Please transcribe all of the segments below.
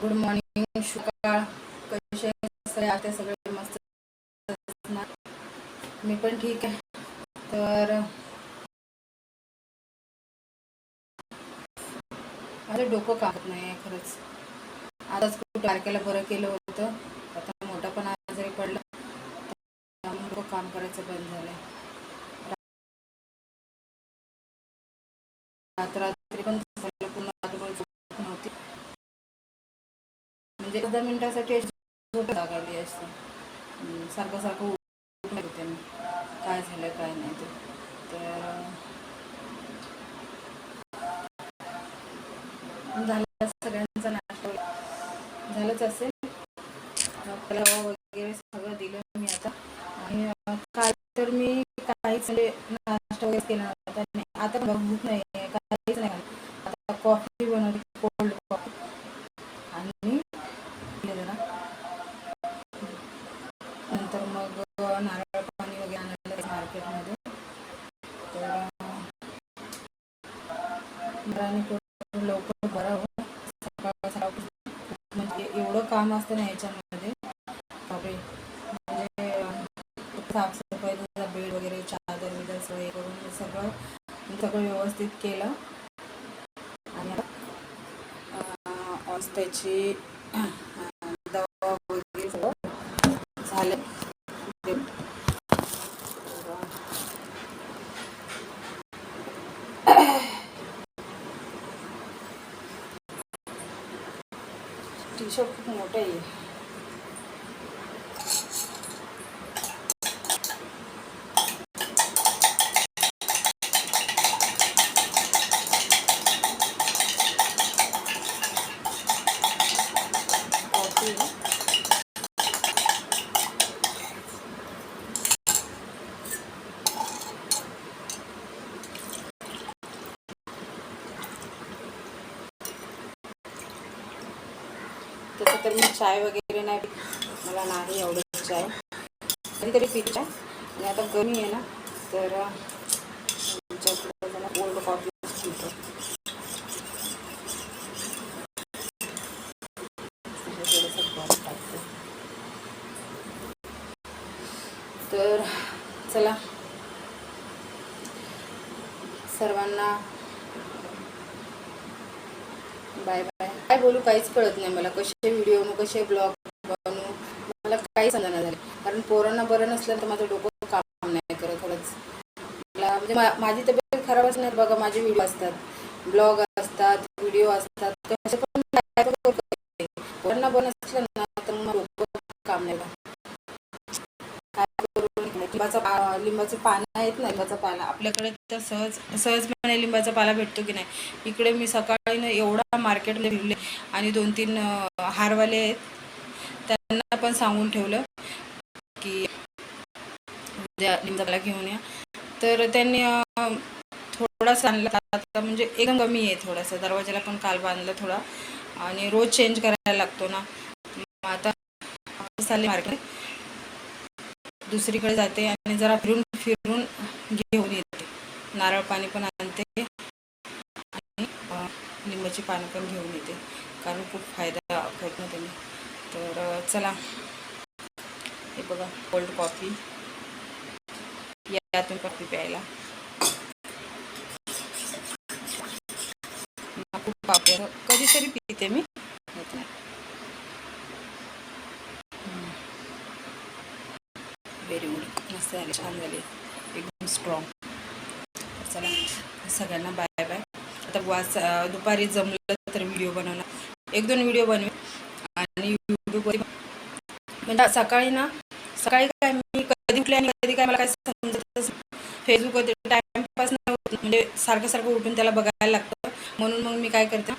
Good morning, शुकाळ. कसे आहे सगळे? मस्त असणार. मी पण ठीक आहे. तर माझं डोकं कामत नाही आहे खरंच. आताच खूप तारखेला बरं केलं होतं, आता मोठा पण आजारी पडला, त्यामुळे काम करायचं बंद झालंय. रात्री पण पूर्ण रात्रभर झोप नव्हती, म्हणजे 10 मिनिटासाठी झोप लागली असते. सारखं सारखं उठून होते मी, काय झालं काय नाही ते. तर झालं सगळ्यांचा नाश्ता झालंच असेल. फलावा वगैरे सगळं दिलं मी आता. आणि काल तर मी काहीच म्हणजे नाश्ता वगैरे केला नव्हता. आता भूक नाही आहे, काहीच नाही. आता कॉफी बनवली, कोल्ड कॉफी, आणि जरा नंतर मग नारळ पाणी वगैरे आणलं मार्केटमध्ये. तर लवकर बरं हो. सकाळ म्हणजे एवढं काम असतं ना याच्यामध्ये, बापरे. म्हणजे साफसफाई, बेड वगैरे, चादर वगैरे सगळं करून सगळं सगळं व्यवस्थित केलं. आणि त्याची दवा वगैरे सगळं झालं. टी शर्ट खूप मोठं आहे. कॉफी तसं तर मी चाय वगैरे नाही, मला नाही एवढं चाय, कधीतरी पिते. आणि आता गरमी आहे ना, तर कोल्ड कॉफी पितो. तर चला, सर्वांना बाय बाय. काय बोलू काहीच कळत नाही मला, कसे व्हिडिओ कसे ब्लॉग बनवू, मला काही समजणार झालं. कारण पोरांना बरं नसलं तर माझं डोकं काम नाही करत खरंच. मला म्हणजे माझी तब्येत खराबच नाही बघा, माझे व्हिडिओ असतात, ब्लॉग असतात, व्हिडिओ असतात, कसे पण पोरांना बरं नसलं ना तर मग डोकं काम नाही. लिंबाचे पानं आहेत ना, लिंबाचा पाला आपल्याकडे तर सहजपणे लिंबाचा पाला भेटतो की नाही. इकडे मी सकाळी ना एवढा मार्केटला फिरले, आणि 2-3 हारवाले आहेत, त्यांना पण सांगून ठेवलं की उद्या लिंबाचा पाला घेऊन या. तर त्यांनी थोडासा आणला, म्हणजे एकदम कमी आहे थोडासा. दरवाजाला पण काल बांधला थोडा, आणि रोज चेंज करायला लागतो ना. आता चालले मार्केट, दुसरीकडे जाते आणि जरा फिरून फिरून घेऊन येते. नारळ पाणी पण आणते आणि लिंबाची पानं पण घेऊन येते, कारण खूप फायदा करतो त्यांनी. तर चला, हे बघा कोल्ड कॉफी, यातून कॉफी प्यायला खूप आवडतं. कधीतरी पिते मी. व्हेरी गुड, मस्त झाले, छान झाले, एकदम स्ट्रॉंग. चला, सगळ्यांना बाय बाय. आता दुपारी जमलं तर व्हिडिओ बनवणार, 1-2 व्हिडिओ बनवे. आणि यूट्यूबवर म्हणजे सकाळी काय मी कधी उठले आणि कधी काय मला काय समजतच. फेसबुकवर टाइमपास नाही होत, म्हणजे सारखं सारखं उठून त्याला बघायला लागतं. म्हणून मग मी काय करते,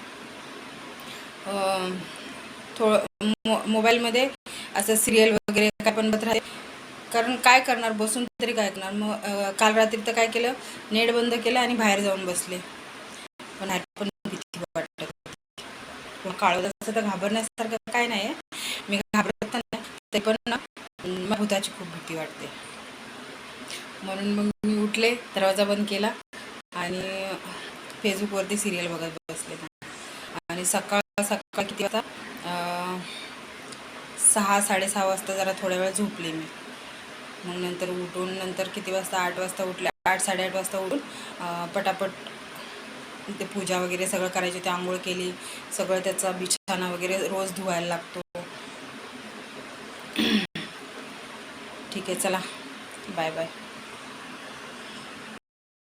थोडं मोबाईलमध्ये असं सिरियल वगैरे काय पण बघत राहते. कारण काय करणार, बसून तरी काय करणार. मग काल रात्री तर काय केलं, नेट बंद केलं आणि बाहेर जाऊन बसले. पण पण भीती वाटत, काळं असं तर घाबरण्यासारखं काय नाही आहे, मी घाबरत नाही. ते पण ना मला भूताची खूप भीती वाटते. म्हणून मग मी उठले, दरवाजा बंद केला आणि फेसबुकवरती सिरियल बघत बसले. आणि सकाळ किती वाजता 6 साडेसहा वाजता जरा थोड्या वेळ झोपले मी. मग नंतर उठून नंतर किती वाजता 8 वाजता उठले, 8 साडेआठ वाजता उठून पटापट ते पूजा वगैरे सगळं करायची होती. आंघोळ केली, सगळं त्याचा बिछाना वगैरे रोज धुवायला लागतो. ठीक आहे, चला बाय बाय.